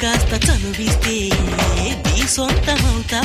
కాస్త చనువిస్తే నీ సొంతమవుతా.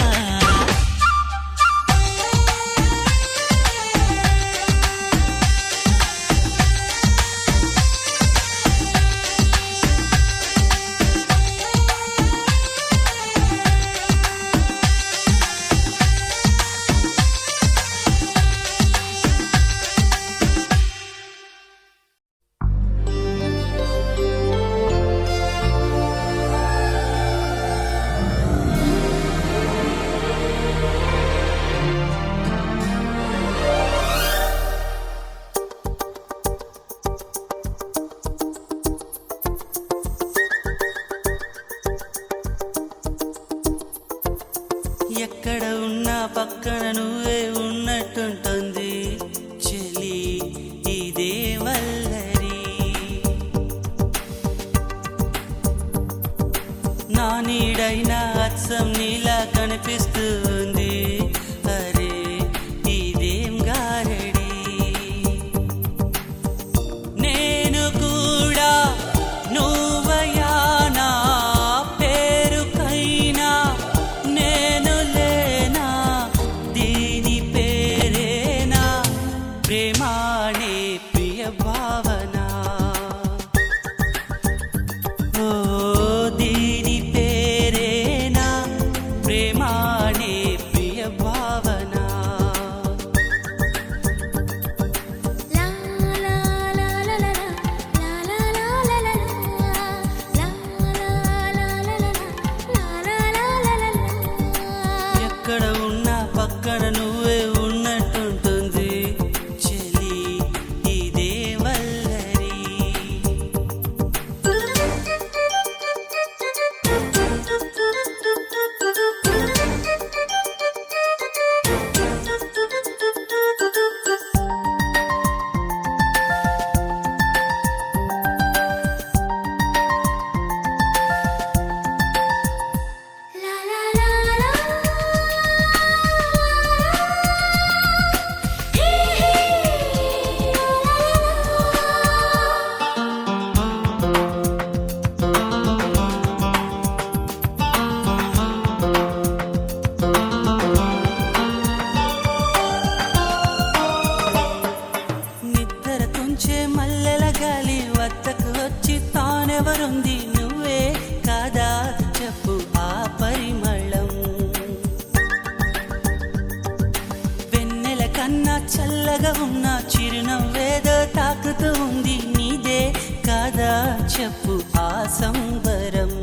ఎక్కడ ఉన్నా పక్కన నువ్వే ఉన్నట్టుంటుంది చెలి ఇదే వల్లరి. నా నీడైనా అచ్చం నీలా కనిపిస్తుంది అరే ఇదేం గారడి. నేను కూడా నువ్వయా నా పేరుకైనా నేను లేనా దీని పేరేనా ప్రేమానే ప్రియ భావన. ఓ దీని పేరేనా ప్రేమానే ప్రియ భావన. ఎక్కడ ఉన్నా పక్కన నువ్వే ఉన్నట్టుంటుంది చెలి ఇదే వల్లరి. నిద్ర తుంచే మల్లెల గాలి వద్దకు వచ్చి తానెవరుంది నువ్వే కాదా చెప్పు ఆ పరిమళం. వెన్నెల కన్నా చల్లగా ఉన్న చిరునవ్వేదో తాకుతూ ఉంది నీదే కాదా చెప్పు ఆ సంబరం.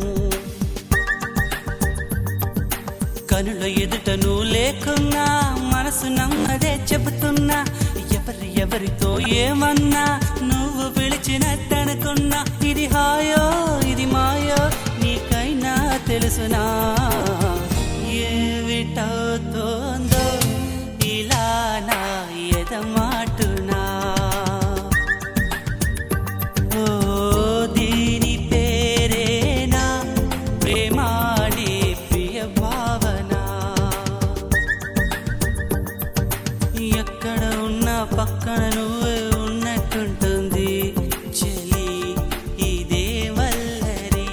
కనుల ఎదుట నువ్వు లేకున్నా మనసు నమ్మదే చెబుతున్నా ఎవరితో ఏమన్నా నువ్వు పిలిచినట్టనుకున్నా ఇది హాయో ఇది మాయో నీకైనా తెలుసునా. ఏమిటవుతోందో ఇలా నా ఎదమాటునా. ఓ దీని పేరేనా ప్రేమానే ప్రియ భావన. ఎక్కడ ఉన్నా పక్కన నువ్వే ఉన్నట్టుంటుంది చెలి ఇదే వల్లరి.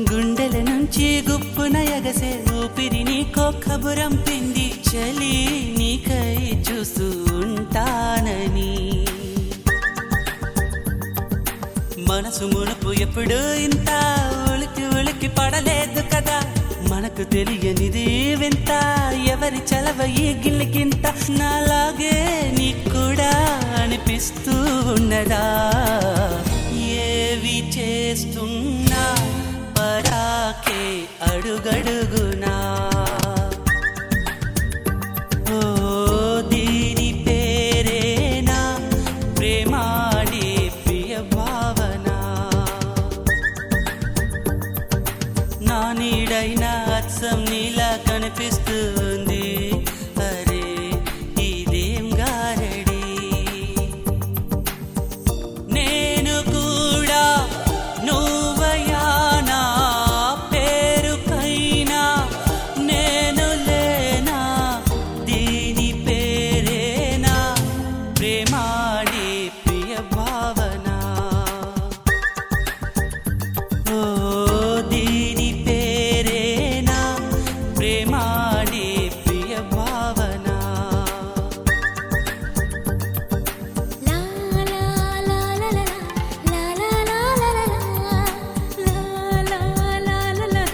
గుండెల నుంచి గుప్పున ఎగసే ఊపిరి నీకో కబురం పిండి చలి నీకై ఎప్పుడు ఇంత ఉలికి ఉలికి పడలేదు కదా, మనకు తెలియనిది వింత, ఎవరి చలవ ఈ గిల్లికింత, నాలాగే నీకు కూడా అనిపిస్తూ ఉన్నదా, ఏవి చేస్తున్నా పరాకే అడుగడుగునా, ఓ దీని పేరేనా ప్రేమాడే ప్రియ భావన, నా నీడైనా అచ్చం నీలా కనిపిస్తుంది, అరే ఇదేం గారడి, నేను కూడా నువ్వయానా పేరుకైనా నేను లేనా, దీని పేరేనా ప్రేమాడే ప్రియ భావన, ఓ దీని పేరేనా ప్రేమాడే ప్రియ భావన. లా లా లా లా లా లా లా లా లా లా లా లా లా.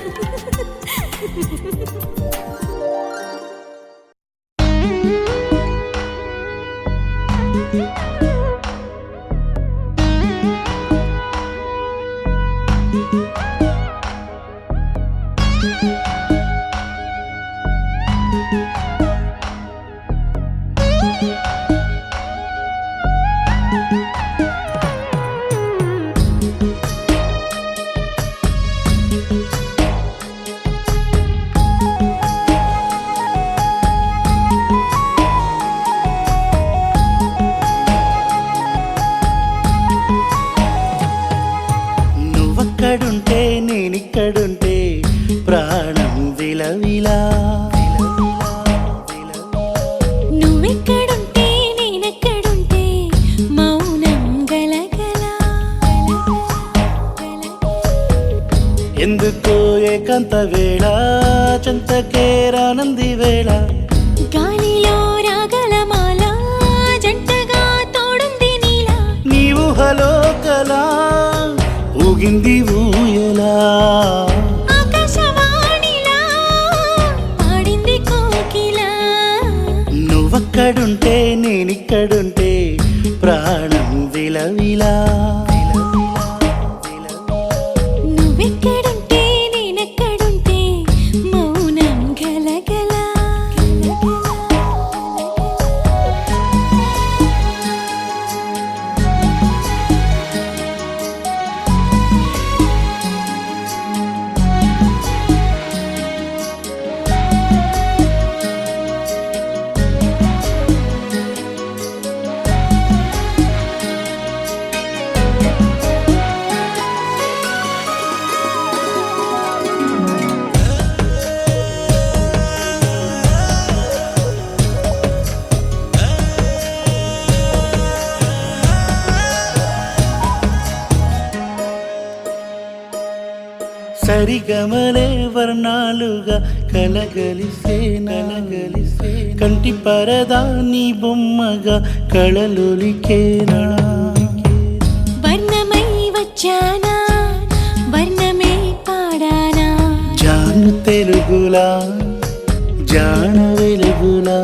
నువ్వక్కడుంటే నేనిక్కడుంటే ప్రాణం విలవిలా, నువ్వెక్కడుంటే నేనెక్కడుంటే మౌనం గలగల. ఎందుకో ఏకాంత వేళ చెంతకే రానంది వేళ, గాలిలో రాగలమాల జంటగా తోడుంది నీలా, నీ ఊహలో కలా ఊగింది ఊయలా, ఆకాశవాణిలా పాడింది కోకిలా. నువ్వక్కడుంటే నేనిక్కడుంటే ప్రాణం విలవిలా, నువ్వెక్కడుంటే నేనెక్కడుంటే మౌనం గలగల. సరిగమలే వర్ణాలుగా కలగలిసే నలగలిసే, కంటి పరదా నీ బొమ్మగా కళలొలికేనా, వర్ణమై వచ్చానా వర్ణమే పాడానా, జాను తెలుగులా జాన వెలుగులా,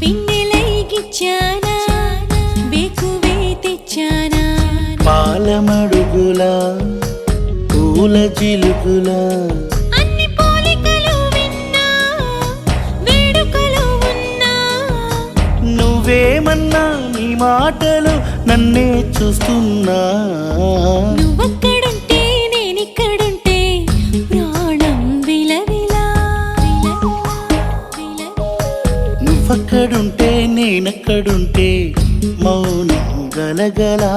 పిన్నెలై గిచ్చానా వేకువే తెచ్చానా, పాలమడుగులా పూల చిలుకులా, అన్ని పోలికలు విన్నా వేడుకలు ఉన్నా, నువ్వేమన్నా నీ మాటలు నన్నే చూస్తున్నా, నువ్వక్కడుంటే నేనిక్కడుంటే ప్రాణం విలవిలా. నువ్వక్కడుంటే నేనక్కడుంటే మౌనం గలగలా.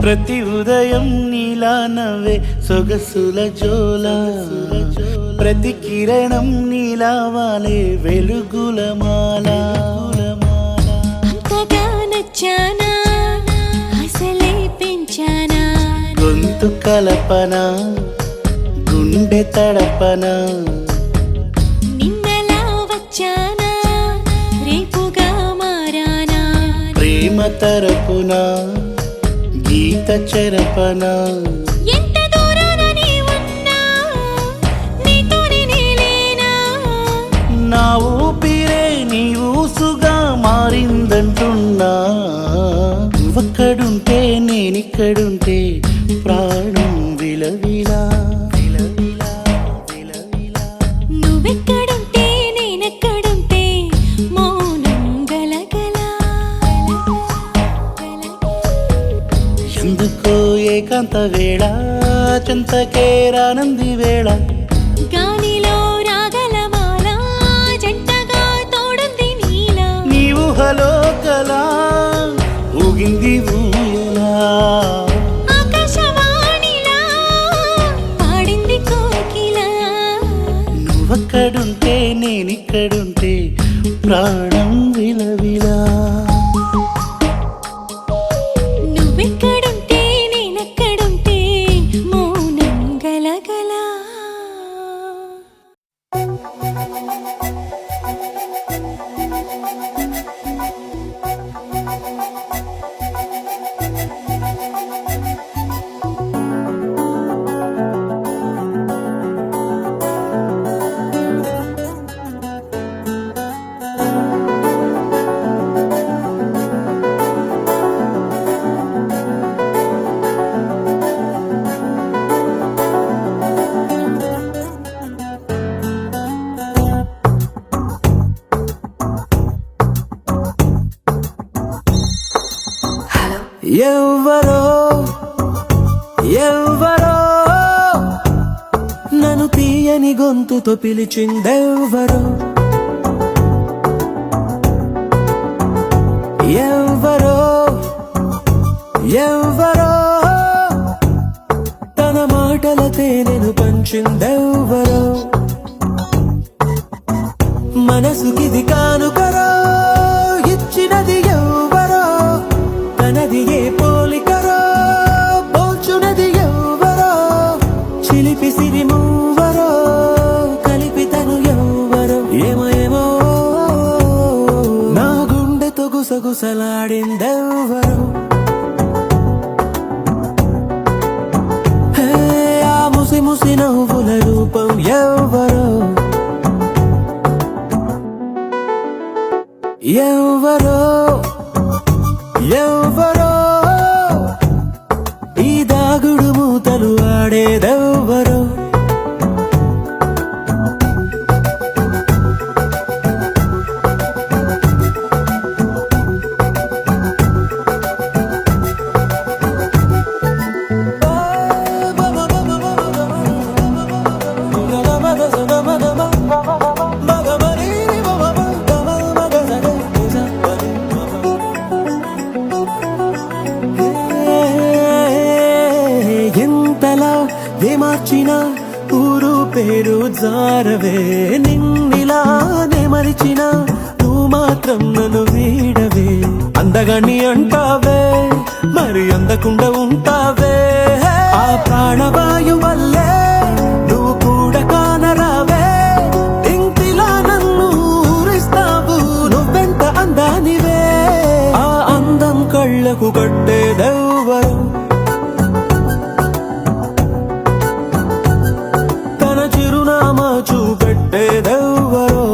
ప్రతి ఉదయం నీలా నవ్వే సొగసుల జోల ప్రతి కిరణం నీలా వాలే వెలుగుల మాల అంతగా నచ్చానా అసలే పెంచానా గొంతు కలపన గుండె తడపన నిన్నలా వచ్చానా రేపుగా మారానా ప్రేమ తరపున గీత చెరపన ఎంత దూరాన నీ ఉన్నా నీతోనే నేలేనా నా ఊపిరే నీ ఊసుగా మారిందంటున్నా నువ్వక్కడుంటే నేనిక్కడుంటే ప్రాణం విలవిలా విలవిలా విలవిలా నువ్వెక్కడుంటే నేనెక్కడుంటే మౌనం గలగలా ఎందుకో ఏకాంత వేళ చింతకే రానంది వేళ గాలిలో రాగల మాల జంటగా తోడుంది నీలా నీ ఊహలో కలా ఊగింది ఊయలా ఆకాశవాణిలా పాడింది కోకిలా నువ్వక్కడుంటే నేనిక్కడుంటే ప్రాణం విలవిలా నువ్వెక్కడుంటే నేనెక్కడుంటే మౌనం గలగలా ఎవ్వరో ఎవ్వరో నన్ను తీయని గొంతుతో పిలిచిందెవ్వరో ఎవ్వరో ఎవ్వరో తన మాటల తేనెను పంచిందెవ్వరో మనసుకిది కానుకరో ఇచ్చినది ఎవ్వరో తనది ఏ పోలికరో పోల్చునది ఎవ్వరో చిలిపి సిరి మూవరో కలిపి తను ఎవ్వరో ఏమో ఏమో నా గుండెతో గుసగుసలాడిందెవ్వరో హే ఆ ముసి ముసి నవ్వుల రూపం ఎవ్వరో ఎవ్వరో ఎవ్వరో ఈ దాగుడు మూతలు ఆడేదెవ్వరో ఎంతలా ఏమార్చినా ఊరు పేరు జారవే నిన్నిలానే మరిచినా నువ్వు మాత్రం నన్ను వీడవే అందగాన్ని అంటావే మరి అందకుండా ఉంటావే ఆ ప్రాణవాయు వల్లే నువ్వు కూడా కానరావే ఇంటిలా నన్ను ఊరిస్తావు నువ్వెంత అందానివే ఆ అందం కళ్ళకు కట్టేదెవ్వరు తన చిరునామా చూపెట్టేదెవ్వరో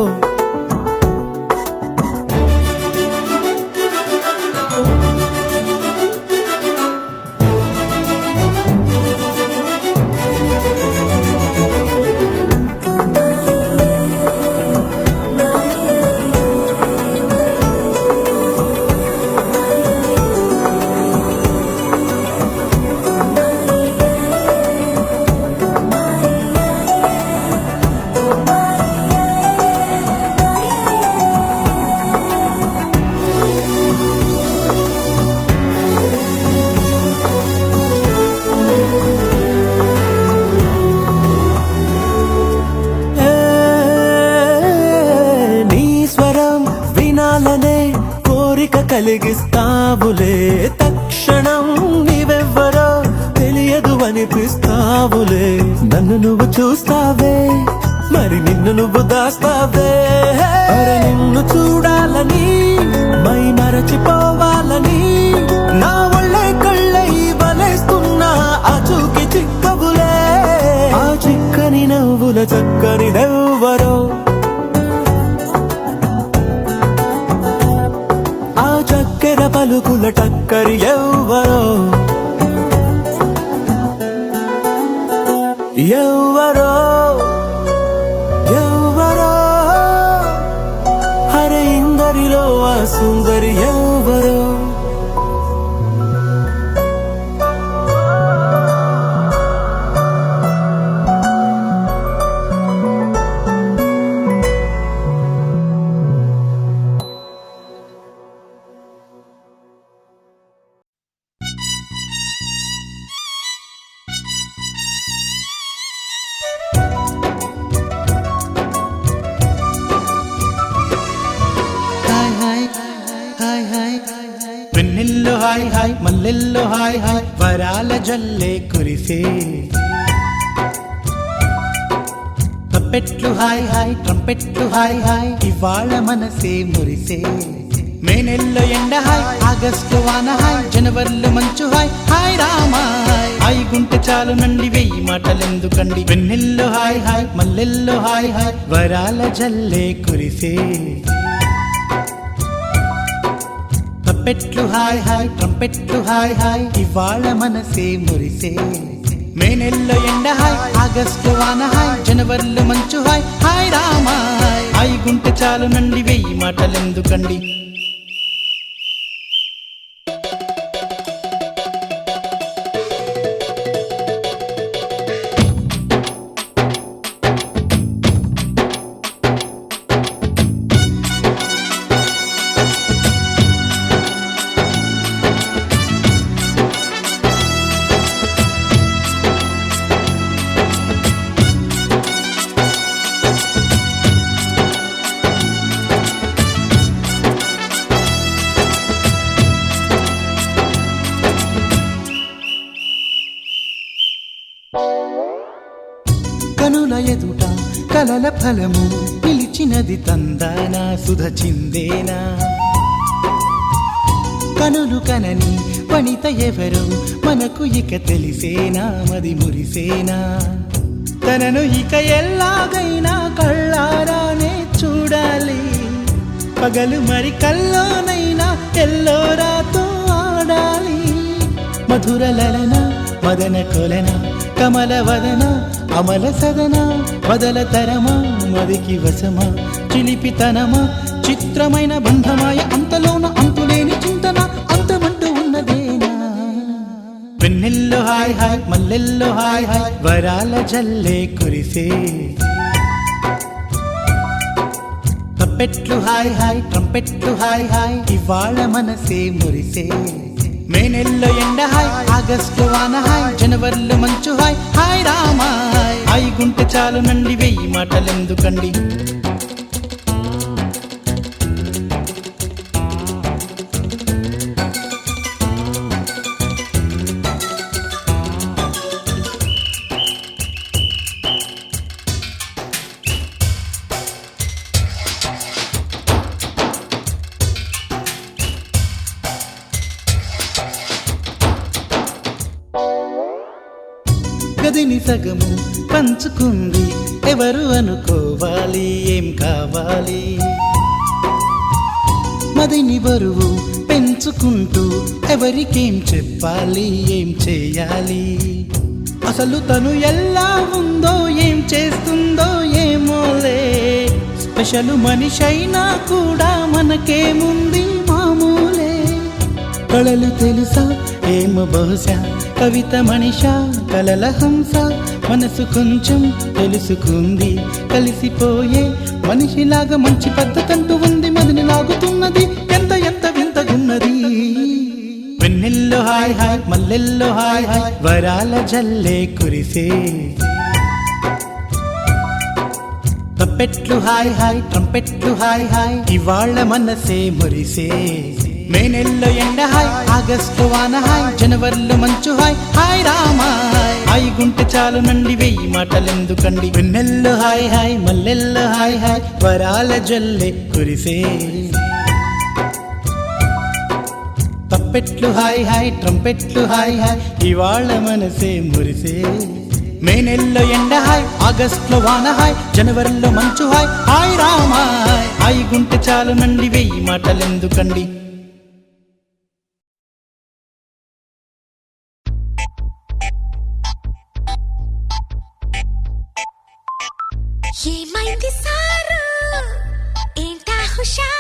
కలిగిస్తావులే తక్షణం నీవెవ్వరో తెలియదు అనిపిస్తావులే నన్ను నువ్వు చూస్తావే మరి నిన్ను నువ్వు దాస్తావే అరే నిన్ను చూడాలని మై మరచిపోవాలని నా ఒళ్ళే కళ్ళై వలేస్తున్నా ఆ చూకి చిక్కవులే ఆ చిక్కని నవ్వుల చక్కని దెవ్వరో ఆ చక్కెర పలుకుల టక్కరి ఎవ్వరో ఎవ్వరో ఎవ్వరో హరే ఇందరిలో ఆ సుందరి ఎవ్వరో వెన్నెల్లో హాయ్ హాయ్ మల్లెల్లో హాయ్ హాయ్ వరాల జల్లే కురిసే తప్పెట్లు హాయ్ హాయ్ ట్రంపెట్లు హాయ్ హాయ్ ఇవాళ మనసే మురిసే మే నెల్లో ఎండ హాయ్ ఆగస్టు వాన హాయ్ జనవరిలో మంచు హాయ్ హాయ్ రామా హాయ్ గుంటె చాలు నండి వెయ్యి మాటలెందుకండి వెన్నెల్లో హాయ్ హాయ్ మల్లెల్లో హాయ్ హాయ్ వరాల జల్లే కురిసే తప్పెట్లు హాయ్ హాయ్ ట్రంపెట్లు హాయ్ హాయ్ ఇవాళ మనసే మురిసే మే నెల్లో ఎండ హాయ్ ఆగస్టు వాన హాయ్ జనవరిలో మంచు హాయ్ హాయ్ రామా హాయ్ గుంటె చాలు నండి వెయ్యి మాటలెందుకండి కనుల ఎదుట కలల ఫలము పిలిచినది తందానా సుధ చిందేనా కనులు కనని వనిత ఎవరు మనకు ఇక తెలిసేనా మది మురిసేనా తనను ఇక ఎల్లాగైనా కళ్ళారానే చూడాలి పగలు మరి కల్లోనైనా ఎల్లోరాతో ఆడాలి మధుర లలన మదన కొలన కమల వదన అమల సదన వదల తరమా మదికి వశమా చిలిపితనమా చిత్రమైన బంధమాయ అంతలోన అంతులేని చింతన అంతమంటూ ఉన్నదేనా వెన్నెల్లో హాయ్ హాయ్ మల్లెల్లో హాయ్ హాయ్ వరాల జల్లే కురిసే తప్పెట్లు హాయ్ హాయ్ ట్రంపెట్లు హాయ్ హాయ్ ఇవాళ మనసే మురిసే మే నెల్లో ఎండ హాయ్ ఆగస్టు వాన హాయ్ జనవరిలో మంచు హాయ్ హాయ్ రామా హాయ్ గుంటె చాలు నండి వెయ్యి మాటలెందుకండి గదిని సగము పంచుకుంది ఎవరు అనుకోవాలి ఏం కావాలి మదిని బరువు పెంచుకుంటూ ఎవరికేం చెప్పాలి ఏం చేయాలి అసలు తను ఎలా ఉందో ఏం చేస్తుందో ఏమోలే స్పెషల్ మనిషైనా కూడా మనకేముంది మామూలే కళలు తెలుసా ఏమో బహుశా కవిత మనిషా కలల హంస మనసు కొంచెం తెలుసుకుంది కలిసిపోయే మనిషిలాగా మంచి పద్ధతంటూ ఉంది మదిని లాగుతున్నది ఎంత ఎంత వింతగున్నది వెన్నెల్లో హాయ్ హాయ్ మల్లెల్లో హాయ్ హాయ్ వరాల జల్లే కురిసే తప్పెట్లు హాయ్ హాయ్ ట్రంపెట్లు హాయ్ హాయ్ ఇవాళ మనసే మురిసే మే నెలలో ఎండ హాయ్ ఆగస్టు వాన హాయ్ జనవరిలో మంచు హాయ్ హాయ్ రామా హాయ్ గుంటె చాలు నండి వెయ్యి మాటలెందుకండి వెన్నెల్లో హాయ్ హాయ్ మల్లెల్లో హాయ్ హాయ్ వరాల జల్లె కురిసే తప్పెట్లు హాయ్ హాయ్ ట్రంపెట్లు హాయ్ హాయ్ ఇవాళ మనసే మురిసే మే నెలలో ఎండ హాయ్ ఆగస్టులో వాన హాయ్ జనవరిలో మంచు హాయ్ హాయ్ రామా హాయ్ గుంటె చాలు నండి వెయ్యి మాటలెందుకండి ఏమైంది సారు ఏంటా హుషారు